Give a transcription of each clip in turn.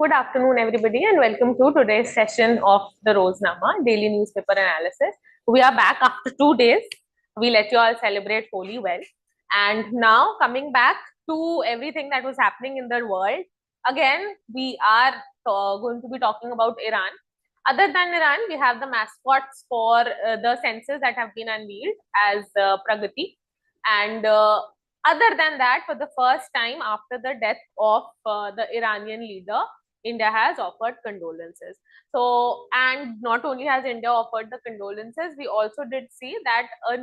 Good afternoon, everybody, and welcome to today's session of the Roznama daily newspaper analysis. We are back after 2 days. We let you all celebrate Holi well. And now, coming back to everything that was happening in the world, again, we are going to be talking about Iran. Other than Iran, we have the mascots for the census that have been unveiled as Pragati. And other than that, for the first time after the death of the Iranian leader, India has offered condolences. So, and not only has India offered the condolences, we also did see that a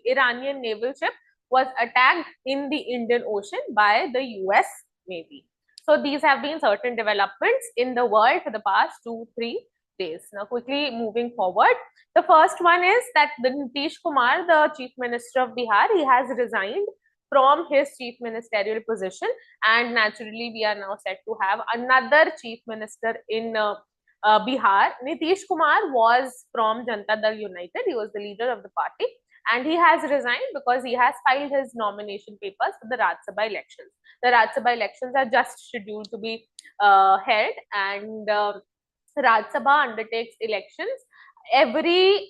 Iranian naval ship was attacked in the Indian Ocean by the US Navy. So, these have been certain developments in the world for the past 2-3 days. Now, quickly moving forward, the first one is that the Nitish Kumar, the Chief Minister of Bihar, he has resigned from his chief ministerial position, and naturally we are now set to have another chief minister in Bihar. Nitish Kumar was from Janata Dal United. He was the leader of the party, and he has resigned because he has filed his nomination papers for the Rajya Sabha elections. The Rajya Sabha elections are just scheduled to be held, and Rajya Sabha undertakes elections every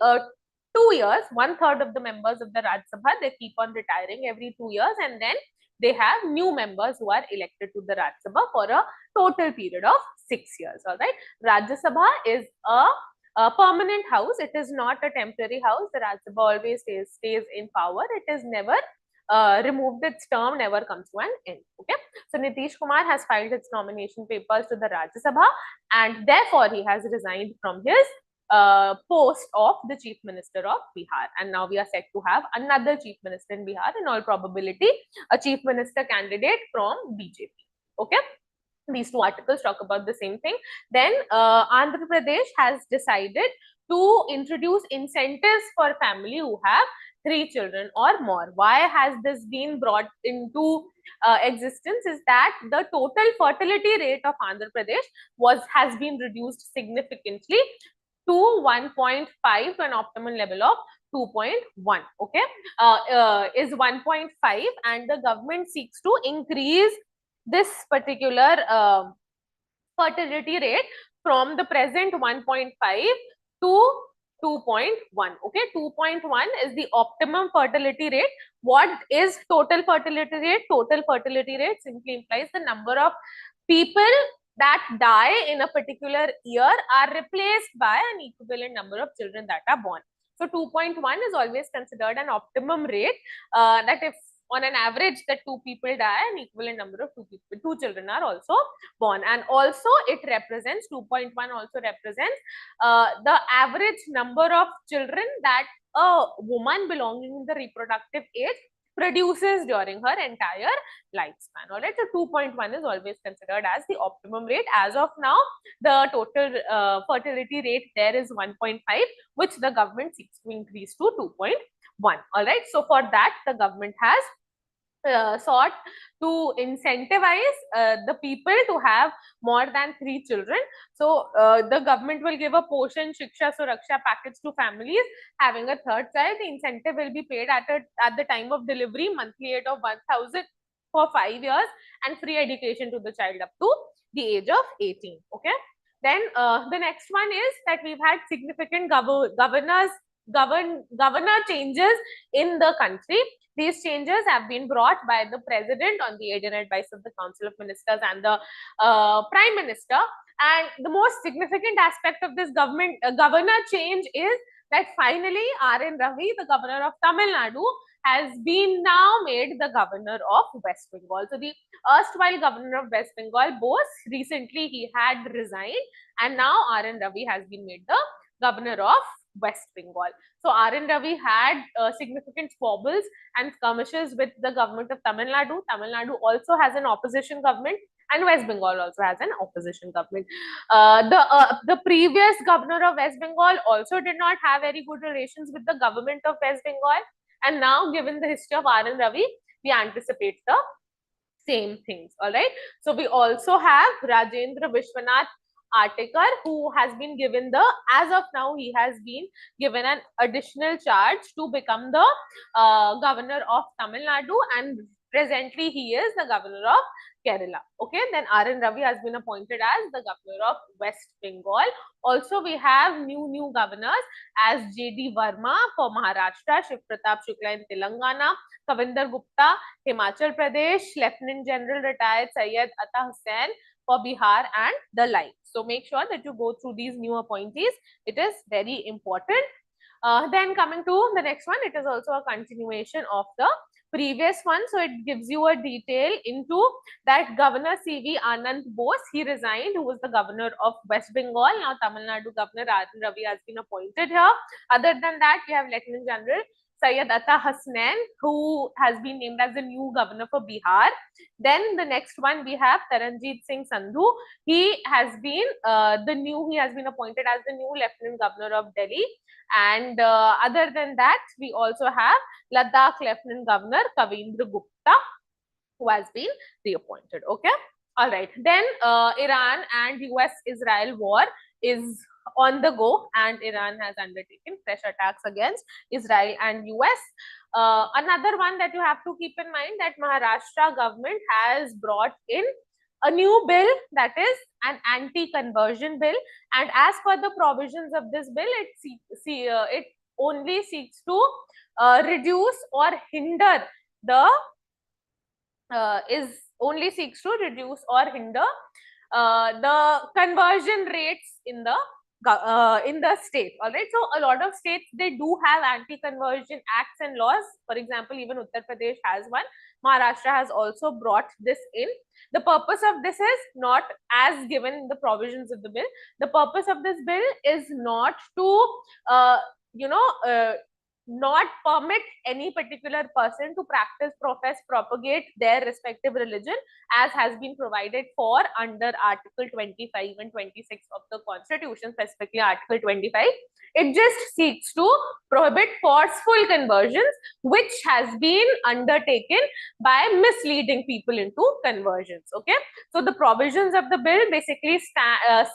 2 years. 1/3 of the members of the Rajya Sabha, they keep on retiring every 2 years, and then they have new members who are elected to the Rajya Sabha for a total period of 6 years. All right. Rajya Sabha is a permanent house. It is not a temporary house. The Rajya Sabha always stays in power. It is never removed. Its term never comes to an end. Okay. So Nitish Kumar has filed its nomination papers to the Rajya Sabha, and therefore he has resigned from his post of the Chief Minister of Bihar. And now we are set to have another Chief Minister in Bihar, in all probability, a Chief Minister candidate from BJP. Okay. These two articles talk about the same thing. Then Andhra Pradesh has decided to introduce incentives for family who have 3 children or more. Why has this been brought into existence? Is that the total fertility rate of Andhra Pradesh has been reduced significantly to 1.5 to an optimal level of 2.1. Okay, is 1.5, and the government seeks to increase this particular fertility rate from the present 1.5 to 2.1. Okay, 2.1 is the optimum fertility rate. What is total fertility rate? Total fertility rate simply implies the number of people that die in a particular year are replaced by an equivalent number of children that are born. So 2.1 is always considered an optimum rate, that if on an average that 2 people die, an equivalent number of 2 children are also born. And also it represents, 2.1 also represents the average number of children that a woman belonging in the reproductive age produces during her entire lifespan. All right, so 2.1 is always considered as the optimum rate. As of now, the total fertility rate there is 1.5, which the government seeks to increase to 2.1. All right, so for that, the government has sought to incentivize the people to have more than 3 children. So the government will give a Poshan Shiksha Suraksha package to families having a 3rd child. The incentive will be paid at the time of delivery, monthly aid of 1,000 for 5 years, and free education to the child up to the age of 18. Okay. Then the next one is that we've had significant governor changes in the country. These changes have been brought by the president on the aid and advice of the Council of Ministers and the Prime Minister. And the most significant aspect of this governor change is that finally R.N. Ravi, the governor of Tamil Nadu, has been now made the governor of West Bengal. So the erstwhile governor of West Bengal, Bose, recently he had resigned, and now R.N. Ravi has been made the governor of West Bengal. So R.N. Ravi had significant squabbles and skirmishes with the government of Tamil Nadu. Tamil Nadu also has an opposition government, and West Bengal also has an opposition government. The previous governor of West Bengal also did not have very good relations with the government of West Bengal, and now, given the history of R.N. Ravi, we anticipate the same things. All right. So we also have Rajendra Vishwanath Artikar, who has been given as of now, he has been given an additional charge to become the governor of Tamil Nadu, and presently he is the governor of Kerala. Okay, then R.N. Ravi has been appointed as the governor of West Bengal. Also, we have new governors as J.D. Verma for Maharashtra, Shiv Pratap Shukla in Telangana, Kavinder Gupta, Himachal Pradesh, Lieutenant General retired Syed Atta Hussain for Bihar, and the like. So make sure that you go through these new appointees. It is very important. Then coming to the next one, it is also a continuation of the previous one. So it gives you a detail into that Governor C.V. Anand Bose, he resigned, who was the governor of West Bengal. Now Tamil Nadu Governor R.N. Ravi has been appointed here. Other than that, we have Lieutenant General Syed Atta Hussain, who has been named as the new governor for Bihar. Then the next one, we have Taranjeet Singh Sandhu. He has been appointed as the new Lieutenant Governor of Delhi. And other than that, we also have Ladakh Lieutenant Governor Kavindra Gupta, who has been reappointed. Okay. All right. Then Iran and US-Israel war is on the go, and Iran has undertaken fresh attacks against Israel and US. Another one that you have to keep in mind, that Maharashtra government has brought in a new bill, that is an anti-conversion bill, and as per the provisions of this bill, it only seeks to reduce or hinder the the conversion rates in the state. All right, so a lot of states, they do have anti-conversion acts and laws. For example, even Uttar Pradesh has one. Maharashtra has also brought this in. The purpose of this is not as given in the provisions of the bill. The purpose of this bill is not to not permit any particular person to practice, profess, propagate their respective religion, as has been provided for under Article 25 and 26 of the Constitution, specifically Article 25. It just seeks to prohibit forceful conversions, which has been undertaken by misleading people into conversions. Okay, so the provisions of the bill basically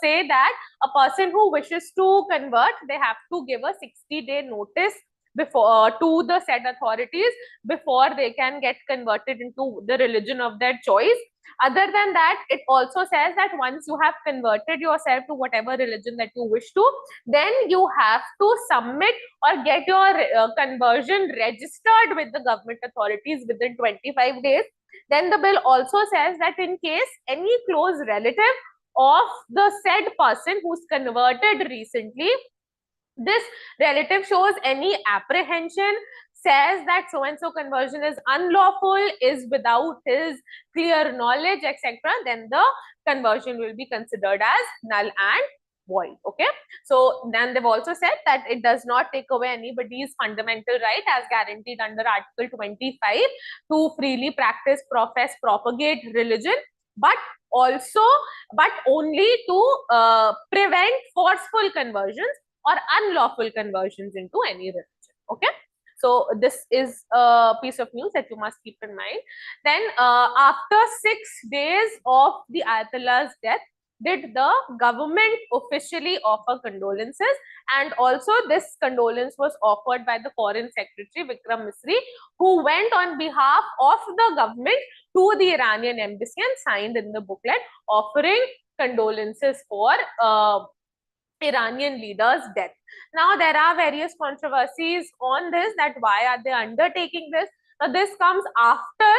say that a person who wishes to convert, they have to give a 60-day notice before to the said authorities before they can get converted into the religion of their choice. Other than that, it also says that once you have converted yourself to whatever religion that you wish to, then you have to submit or get your conversion registered with the government authorities within 25 days. Then the bill also says that in case any close relative of the said person who's converted recently, this relative shows any apprehension, says that so and so conversion is unlawful, is without his clear knowledge, etc., then the conversion will be considered as null and void. Okay, so then they've also said that it does not take away anybody's fundamental right as guaranteed under Article 25 to freely practice, profess, propagate religion, but only to prevent forceful conversions or unlawful conversions into any religion. Okay, so this is a piece of news that you must keep in mind. Then after 6 days of the Ayatollah's death, did the government officially offer condolences, and also this condolence was offered by the Foreign Secretary Vikram Misri, who went on behalf of the government to the Iranian embassy and signed in the booklet offering condolences for Iranian leader's death. Now, there are various controversies on this, that why are they undertaking this? Now, this comes after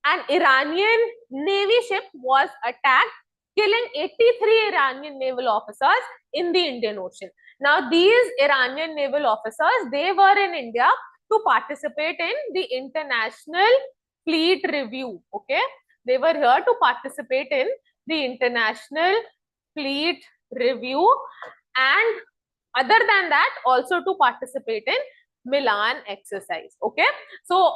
an Iranian navy ship was attacked, killing 83 Iranian naval officers in the Indian Ocean. Now, these Iranian naval officers, they were in India to participate in the International Fleet Review. Okay, they were here to participate in the International Fleet Review, and other than that, also to participate in Milan exercise. Okay, so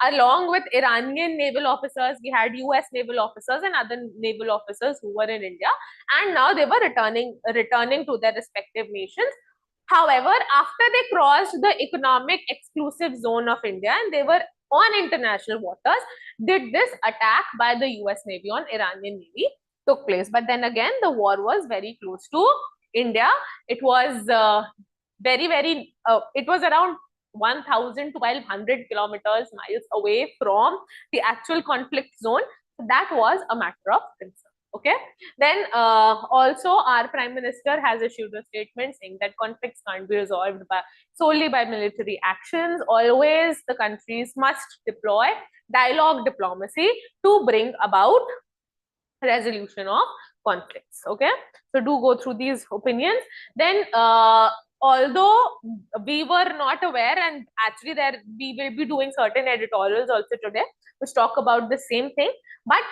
along with Iranian naval officers, we had US naval officers and other naval officers who were in India, and now they were returning to their respective nations. However, after they crossed the economic exclusive zone of India and they were on international waters, did this attack by the US Navy on Iranian Navy took place. But then again, the war was very close to India. It was it was around 1,000 to 1,200 miles away from the actual conflict zone. that was a matter of concern. Okay. Then also our Prime Minister has issued a statement saying that conflicts can't be resolved solely by military actions. Always the countries must deploy dialogue diplomacy to bring about resolution of conflicts. Okay, so do go through these opinions. Then although we were not aware, and actually there we will be doing certain editorials also today which talk about the same thing, but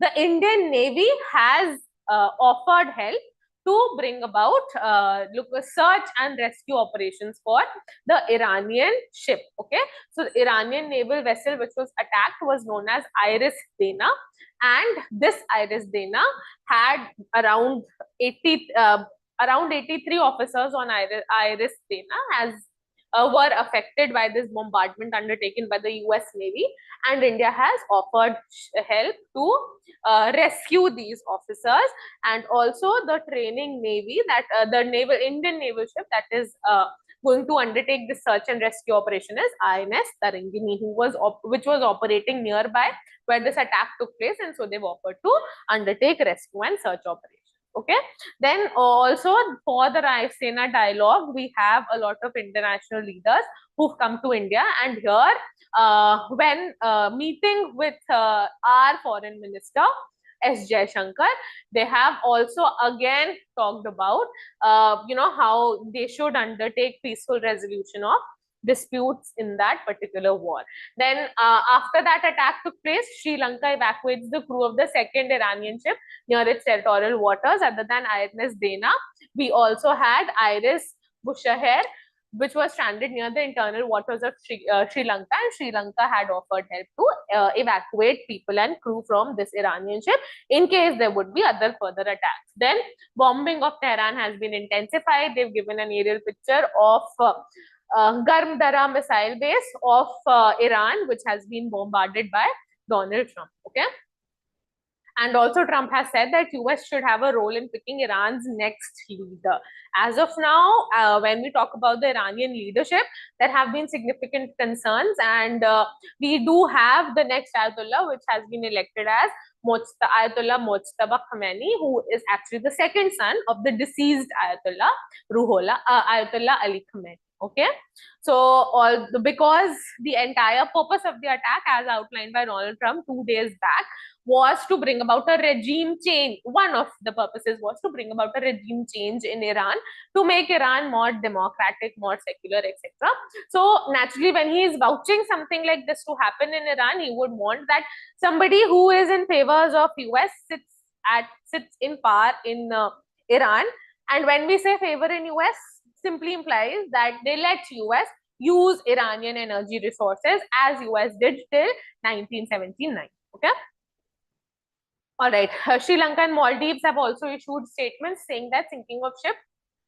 the Indian Navy has offered help to bring about search and rescue operations for the Iranian ship. Okay, so the Iranian naval vessel which was attacked was known as Iris Dana, and this Iris Dana had around 83 officers on Iris Dana as were affected by this bombardment undertaken by the US Navy, and India has offered help to rescue these officers. And also the training navy that the Indian naval ship that is going to undertake the search and rescue operation is INS Tarangini, which was operating nearby where this attack took place, and so they've offered to undertake rescue and search operations. Okay, then also for the Raisena dialogue, we have a lot of international leaders who've come to India, and here when meeting with our foreign minister S. Jaishankar, they have also again talked about how they should undertake peaceful resolution of disputes in that particular war. Then after that attack took place, Sri Lanka evacuates the crew of the second Iranian ship near its territorial waters. Other than INS Dana, we also had Iris Bushehr, which was stranded near the internal waters of Sri Lanka, and Sri Lanka had offered help to evacuate people and crew from this Iranian ship in case there would be other further attacks. Then bombing of Tehran has been intensified. They've given an aerial picture of Garmdara missile base of Iran, which has been bombarded by Donald Trump. Okay. And also Trump has said that US should have a role in picking Iran's next leader. As of now, when we talk about the Iranian leadership, there have been significant concerns, and we do have the next Ayatollah, which has been elected as Ayatollah Mojtaba Khamenei, who is actually the second son of the deceased Ayatollah Ayatollah Ali Khamenei. Okay, so because the entire purpose of the attack, as outlined by Donald Trump 2 days back, was to bring about a regime change. One of the purposes was to bring about a regime change in Iran to make Iran more democratic, more secular, etc. So naturally, when he is vouching something like this to happen in Iran, he would want that somebody who is in favors of US sits in power in Iran. And when we say favor in US, simply implies that they let US use Iranian energy resources as US did till 1979. Okay. All right. Sri Lanka and Maldives have also issued statements saying that sinking of ship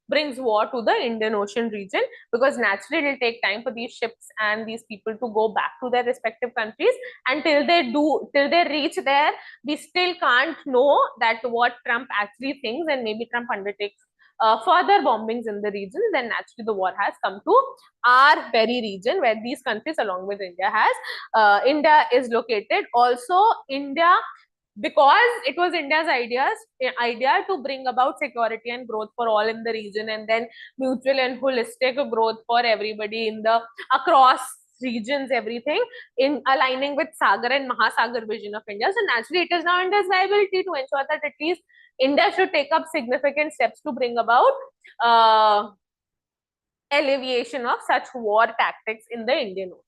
brings war to the Indian Ocean region, because naturally it will take time for these ships and these people to go back to their respective countries. And till they reach there, we still can't know that what Trump actually thinks, and maybe Trump undertakes further bombings in the region, then naturally the war has come to our very region where these countries along with India is located. Also India, because it was India's idea to bring about security and growth for all in the region, and then mutual and holistic growth for everybody across regions, everything in aligning with Sagar and Mahasagar vision of India. So naturally it is now India's liability to ensure that at least India should take up significant steps to bring about alleviation of such war tactics in the Indian Ocean.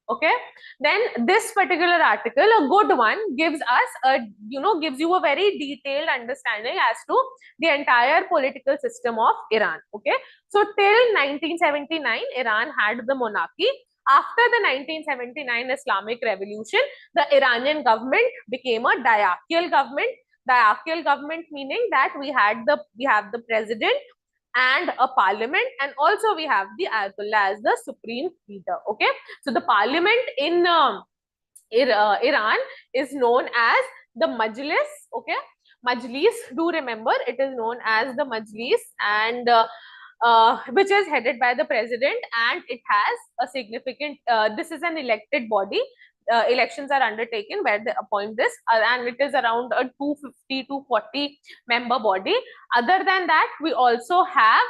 Okay, then this particular article, a good one, gives you a very detailed understanding as to the entire political system of Iran. Okay, so till 1979, Iran had the monarchy. After the 1979 Islamic Revolution, the Iranian government became a diarchical government. Diarchical government meaning that we have the president and a parliament, and also we have the Ayatollah as the supreme leader. Okay, so the parliament in Iran is known as the Majlis. Okay, Majlis, do remember it is known as the Majlis, and which is headed by the president, and it has a significant this is an elected body elections are undertaken where they appoint this, and it is around a 250 to 40 member body. Other than that, we also have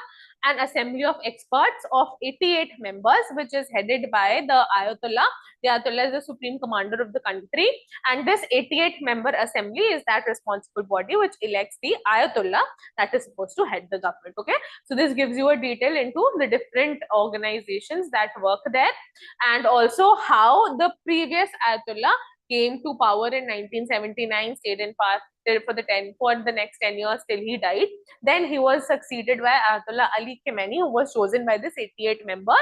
an assembly of experts of 88 members, which is headed by the Ayatollah. The Ayatollah is the supreme commander of the country, and this 88-member assembly is that responsible body which elects the Ayatollah that is supposed to head the government. Okay, so this gives you a detail into the different organizations that work there, and also how the previous Ayatollah came to power in 1979, stayed in power for the next 10 years till he died. Then he was succeeded by Ayatollah Ali Khamenei, who was chosen by this 88-member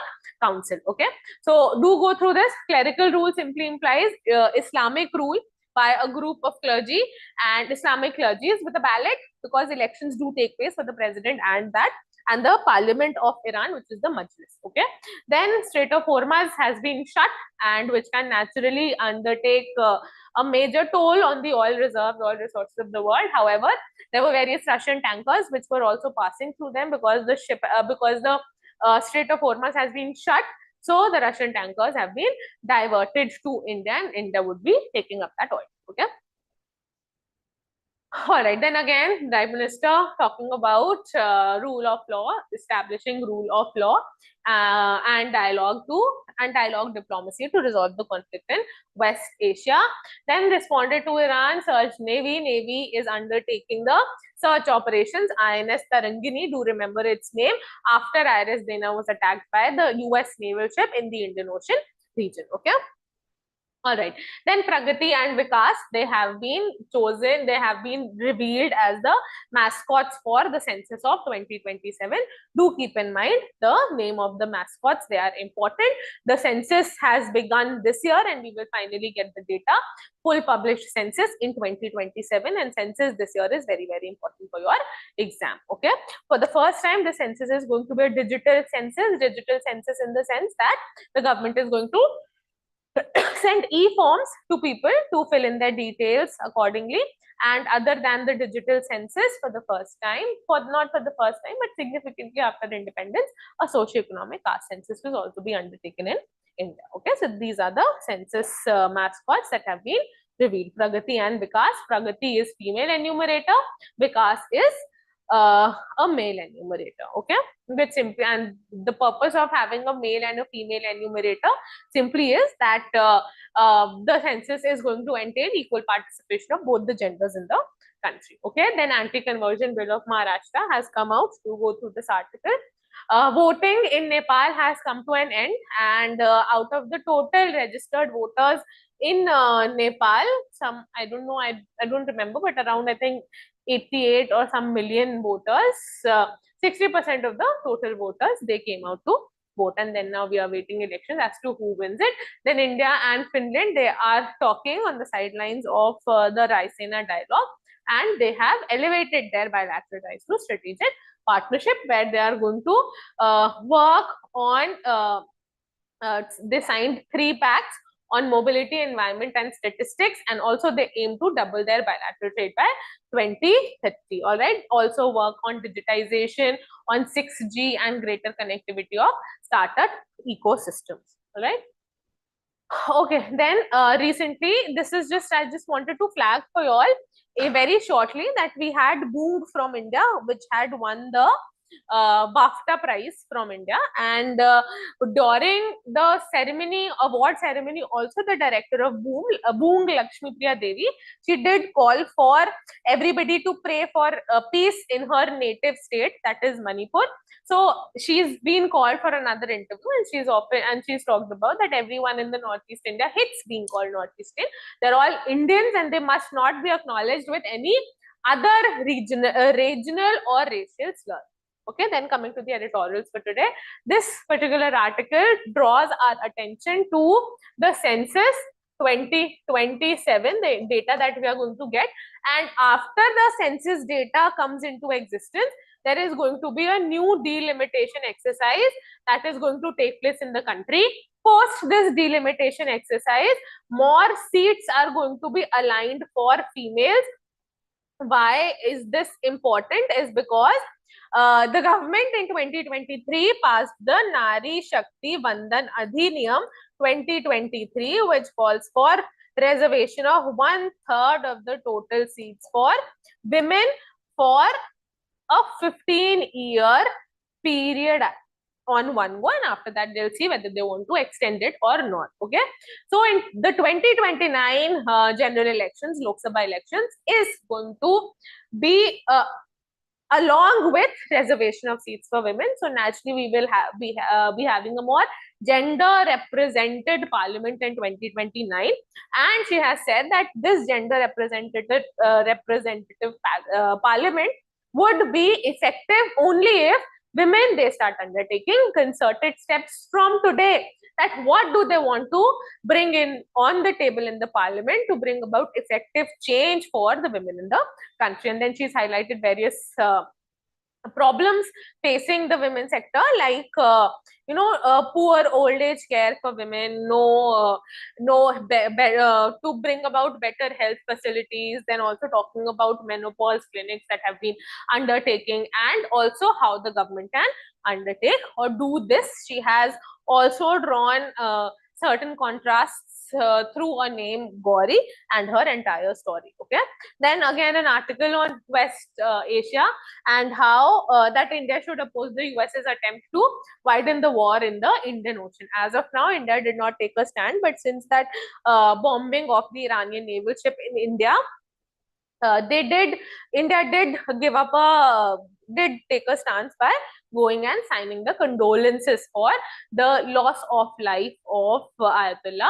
council. Okay, so do go through this. Clerical rule simply implies Islamic rule by a group of clergy, and Islamic clergy is with a ballot, because elections do take place for the president and the parliament of Iran, which is the Majlis. Okay, then Strait of Hormuz has been shut, and which can naturally undertake a major toll on the oil reserves, oil resources of the world. However, there were various Russian tankers which were also passing through them, because the Strait of Hormuz has been shut. So the Russian tankers have been diverted to India, and India would be taking up that oil. Okay. All right, then again, Prime Minister talking about rule of law, establishing rule of law, and dialogue diplomacy to resolve the conflict in West Asia. Then responded to Iran, surged Navy. Navy is undertaking the search operations. INS Tarangini, do remember its name, after IRS Dana was attacked by the US naval ship in the Indian Ocean region. Okay. All right, then Pragati and Vikas, they have been chosen, they have been revealed as the mascots for the census of 2027. Do keep in mind the name of the mascots, they are important. The census has begun this year, and we will finally get the data, full published census in 2027, and census this year is very, very important for your exam. Okay, for the first time, the census is going to be a digital census in the sense that the government is going to send e-forms to people to fill in their details accordingly. And other than the digital census, for the first time, not for the first time, but significantly after independence, a socio-economic caste census will also be undertaken in India. Okay, so these are the census mascots that have been revealed. Pragati and Vikas. Pragati is female enumerator. Vikas is a male enumerator. Okay, which simply, and the purpose of having a male and a female enumerator simply is that the census is going to entail equal participation of both the genders in the country. Okay, then anti-conversion bill of Maharashtra has come out. To go through this article. Voting in Nepal has come to an end, and out of the total registered voters in Nepal, some, I don't know, I don't remember, but around, I think, 88 or some million voters, 60% of the total voters, they came out to vote. And then now we are waiting elections as to who wins it. Then India and Finland, they are talking on the sidelines of the Raisina dialogue, and they have elevated their bilateral ties to strategic partnership, where they are going to work on, they signed 3 pacts on mobility, environment, and statistics, and also they aim to double their bilateral trade by 2030. All right, also work on digitization, on 6G, and greater connectivity of startup ecosystems. All right. Okay, then recently, this is just, I just wanted to flag for you all very shortly that we had Boong from India, which had won the BAFTA prize from India, and during the ceremony, award ceremony, also the director of Boong, Lakshmi Priya Devi, she did call for everybody to pray for peace in her native state, that is Manipur. So she's been called for another interview, and she's talked about that everyone in the Northeast India hates being called Northeast Indian. They're all Indians, and they must not be acknowledged with any other regional or racial slur. Okay, then coming to the editorials for today, this particular article draws our attention to the census 2027, the data that we are going to get. And after the census data comes into existence, there is going to be a new delimitation exercise that is going to take place in the country. Post this delimitation exercise, more seats are going to be aligned for females. Why is this important? Is because The government in 2023 passed the Nari Shakti Vandan Adhiniyam 2023, which calls for reservation of 1/3 of the total seats for women for a 15-year period on one go, and after that they'll see whether they want to extend it or not. Okay, so in the 2029 general elections, Lok Sabha elections, is going to be along with reservation of seats for women. So naturally we will be having a more gender represented parliament in 2029, and she has said that this gender representative parliament would be effective only if women, they start undertaking concerted steps from today, that what do they want to bring in on the table in the parliament to bring about effective change for the women in the country. And then she's highlighted various problems facing the women sector, like poor old age care for women, to bring about better health facilities, then also talking about menopause clinics that have been undertaking, and also how the government can undertake or do this. She has also drawn certain contrasts through a name Gauri and her entire story. Okay, then again an article on West Asia and how that India should oppose the US's attempt to widen the war in the Indian Ocean. As of now, India did not take a stand, but since that bombing of the Iranian naval ship in India, India did take a stance by going and signing the condolences for the loss of life of Ayatollah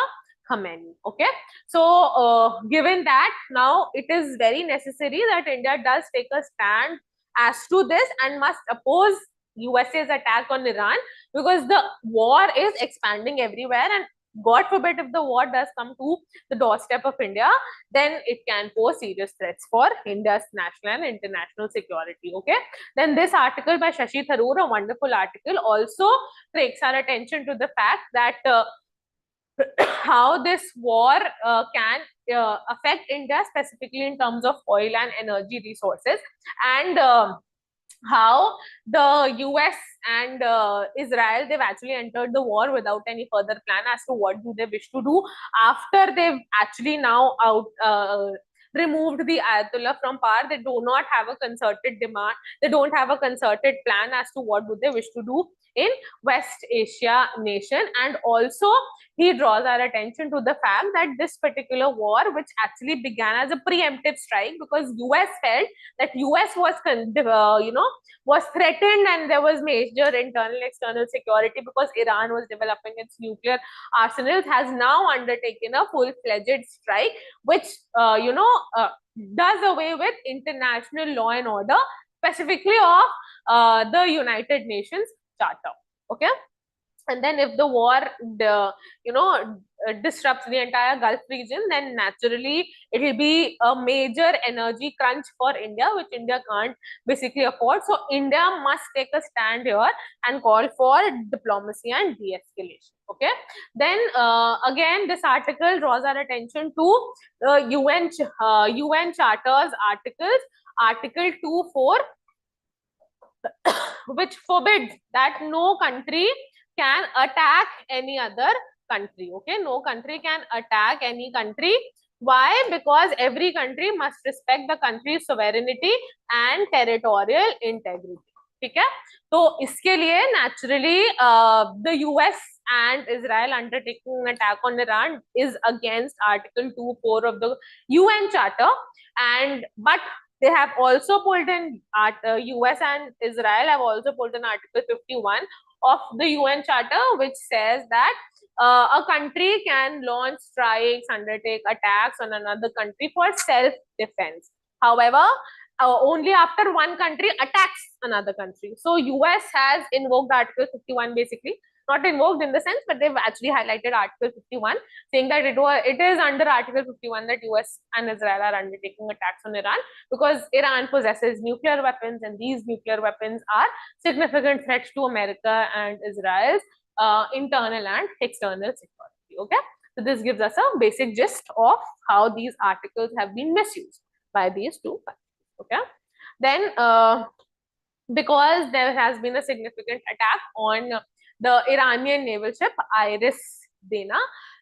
Khamenei. Okay, so given that, now it is very necessary that India does take a stand as to this and must oppose USA's attack on Iran, because the war is expanding everywhere, and God forbid if the war does come to the doorstep of India, then it can pose serious threats for India's national and international security. Okay, then this article by Shashi Tharoor, a wonderful article, also takes our attention to the fact that how this war can affect India, specifically in terms of oil and energy resources, and how the US and Israel, they've actually entered the war without any further plan as to what do they wish to do after they've actually now removed the Ayatollah from power. They do not have a concerted demand. They don't have a concerted plan as to what do they wish to do in West Asia nation. And also he draws our attention to the fact that this particular war, which actually began as a preemptive strike because US felt that US was was threatened and there was major internal external security because Iran was developing its nuclear arsenals, has now undertaken a full-fledged strike which does away with international law and order, specifically of the United Nations Charter. Okay, and then if the war disrupts the entire Gulf region, then naturally it will be a major energy crunch for India, which India can't basically afford. So India must take a stand here and call for diplomacy and de-escalation. Okay, then again this article draws our attention to UN Charter's Article 2.4, which forbids that no country can attack any other country. Okay, no country can attack any country. Why? Because every country must respect the country's sovereignty and territorial integrity. ठीक है, तो इसके लिए naturally the US and Israel undertaking an attack on Iran is against Article 2.4 of the UN Charter, and but they have also pulled in US and Israel have also pulled in Article 51 of the UN Charter, which says that a country can launch strikes, undertake attacks on another country for self-defense. However, only after one country attacks another country. So US has invoked Article 51 basically. Not invoked in the sense, but they've actually highlighted Article 51, saying that it is under Article 51 that US and Israel are undertaking attacks on Iran because Iran possesses nuclear weapons, and these nuclear weapons are significant threats to America and Israel's internal and external security. Okay, so this gives us a basic gist of how these articles have been misused by these two countries. Okay, then because there has been a significant attack on the Iranian naval ship Iris Dana.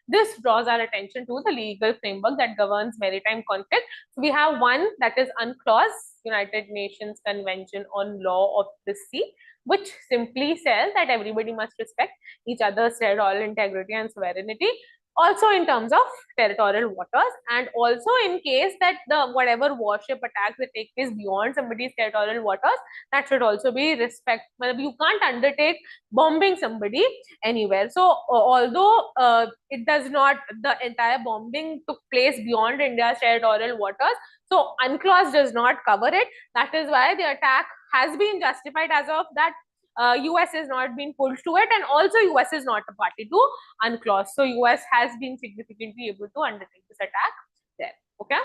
This draws our attention to the legal framework that governs maritime conflict. So we have one that is UNCLOS, United Nations Convention on Law of the Sea, which simply says that everybody must respect each other's territorial integrity and sovereignty, also in terms of territorial waters, and also in case that the whatever warship attacks that take place beyond somebody's territorial waters, that should also be respect. You can't undertake bombing somebody anywhere. So although it does not, the entire bombing took place beyond India's territorial waters, so UNCLOS does not cover it. That is why the attack has been justified as of that. US is not being pulled to it, and also US is not a party to UNCLOS. So US has been significantly able to undertake this attack there. Okay.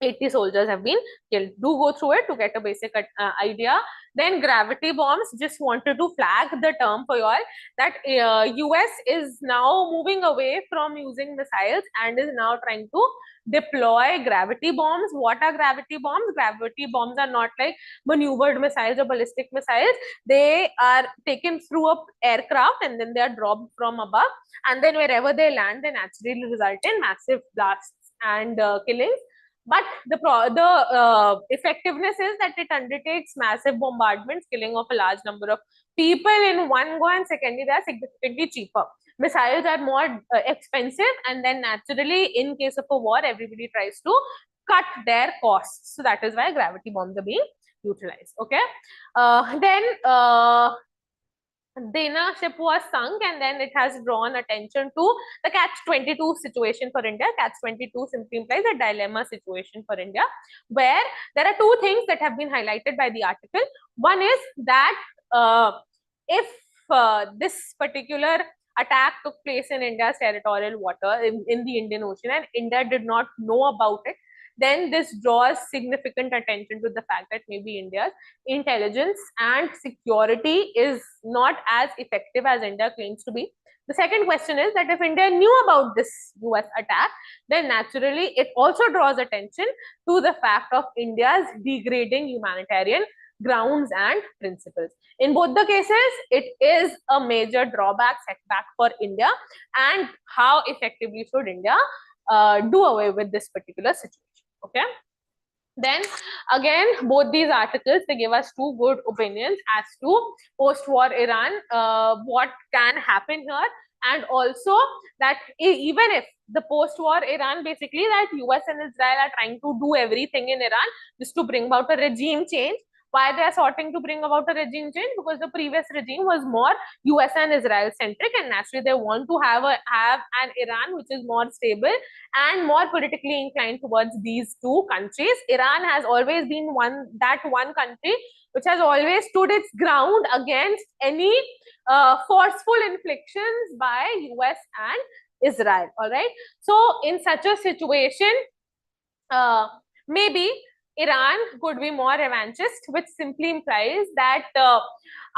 80 soldiers have been killed. Do go through it to get a basic idea. Then gravity bombs, just wanted to flag the term for you all that US is now moving away from using missiles and is now trying to deploy gravity bombs. What are gravity bombs? Gravity bombs are not like maneuvered missiles or ballistic missiles. They are taken through an aircraft and then they are dropped from above, and then wherever they land, they naturally result in massive blasts and killings. But the effectiveness is that it undertakes massive bombardments, killing of a large number of people in one go, and secondly, they are significantly cheaper. Missiles are more expensive, and then naturally, in case of a war, everybody tries to cut their costs. So that is why gravity bombs are being utilized. Okay. Then Dana ship was sunk, and then it has drawn attention to the catch-22 situation for India. Catch-22 simply implies a dilemma situation for India, where there are two things that have been highlighted by the article. One is that if this particular attack took place in India's territorial water, in the Indian Ocean, and India did not know about it, then this draws significant attention to the fact that maybe India's intelligence and security is not as effective as India claims to be. The second question is that if India knew about this US attack, then naturally it also draws attention to the fact of India's degrading humanitarian grounds and principles. In both the cases, it is a major drawback, setback for India, and how effectively should India do away with this particular situation. Okay. Then again, both these articles, they give us two good opinions as to post-war Iran, what can happen here, and also that even if the post-war Iran, basically that US and Israel are trying to do everything in Iran just to bring about a regime change. Why they are sorting to bring about a regime change? Because the previous regime was more US and Israel centric, and naturally they want to have an Iran which is more stable and more politically inclined towards these two countries. Iran has always been one country which has always stood its ground against any forceful inflictions by US and Israel. All right. So in such a situation, maybe Iran could be more revanchist, which simply implies that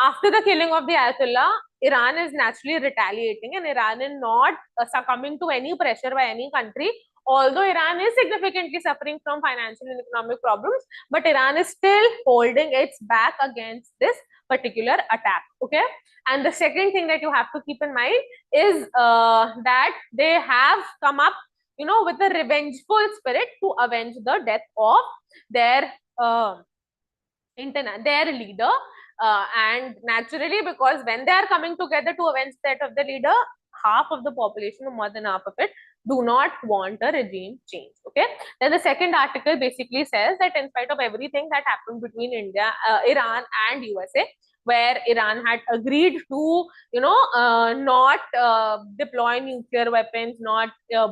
after the killing of the Ayatollah, Iran is naturally retaliating, and Iran is not succumbing to any pressure by any country. Although Iran is significantly suffering from financial and economic problems, but Iran is still holding its back against this particular attack. Okay. And the second thing that you have to keep in mind is that they have come up, with a revengeful spirit to avenge the death of their leader. And naturally, because when they are coming together to avenge the death of the leader, half of the population, or more than half of it, do not want a regime change. Okay. Then the second article basically says that in spite of everything that happened between Iran and USA, where Iran had agreed to, not deploy nuclear weapons, not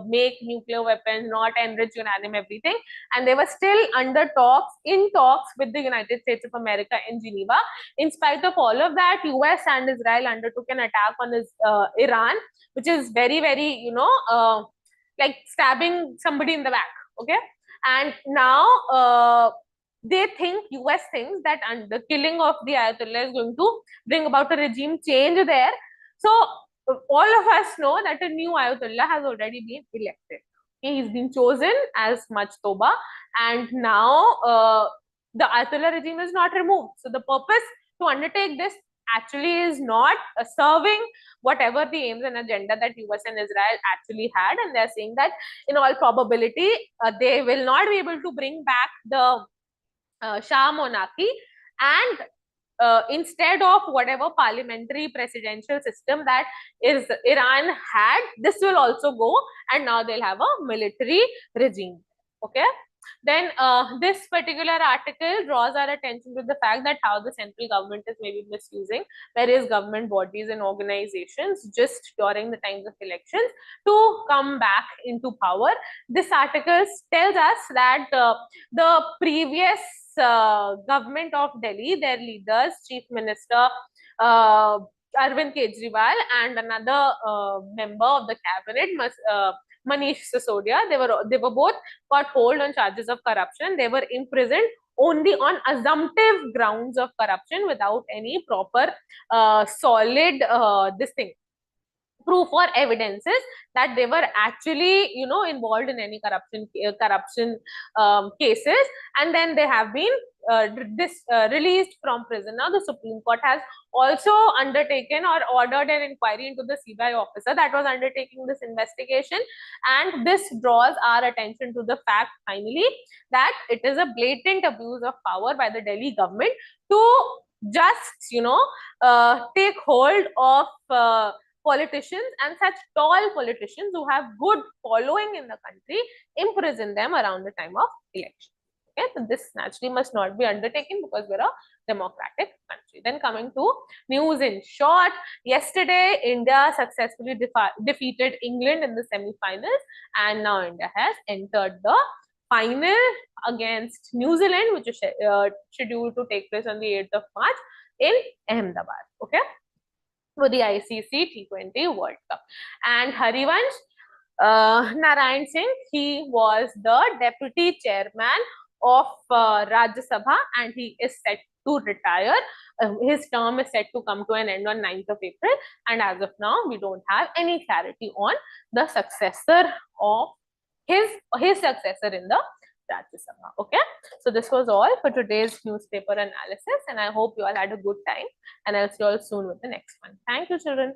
make nuclear weapons, not enrich uranium, everything. And they were still in talks with the United States of America in Geneva. In spite of all of that, US and Israel undertook an attack on Iran, which is very, very, like stabbing somebody in the back. Okay. And now, US thinks that the killing of the Ayatollah is going to bring about a regime change there. So all of us know that a new Ayatollah has already been elected. Okay, he's been chosen as Majtoba, and now the Ayatollah regime is not removed. So the purpose to undertake this actually is not serving whatever the aims and agenda that US and Israel actually had, and they're saying that in all probability they will not be able to bring back the Shah monarchy, and instead of whatever parliamentary presidential system that is Iran had, this will also go, and now they'll have a military regime. Okay. Then this particular article draws our attention to the fact that how the central government is maybe misusing various government bodies and organizations just during the times of elections to come back into power. This article tells us that the previous government of Delhi, their leaders, Chief Minister Arvind Kejriwal and another member of the cabinet, Manish Sisodia, they were both got hold on charges of corruption. They were imprisoned only on assumptive grounds of corruption without any proper solid proof or evidences that they were actually involved in any corruption cases, and then they have been released from prison. Now the Supreme Court has also undertaken or ordered an inquiry into the CBI officer that was undertaking this investigation, and this draws our attention to the fact finally that it is a blatant abuse of power by the Delhi government to just take hold of politicians, and such tall politicians who have good following in the country, imprison them around the time of election. Okay, so this naturally must not be undertaken because we're a democratic country. Then coming to news in short, yesterday India successfully defeated England in the semi-finals, and now India has entered the final against New Zealand, which is scheduled to take place on the 8th of March in Ahmedabad. Okay, for the ICC T20 World Cup. And Harivansh Narayan Singh, he was the deputy chairman of Rajya Sabha, and he is set to retire. His term is set to come to an end on 9th of April, and as of now, we don't have any clarity on the successor of his successor in the Rajya Sabha. Okay, so this was all for today's newspaper analysis, and I hope you all had a good time, and I'll see you all soon with the next one. Thank you, children.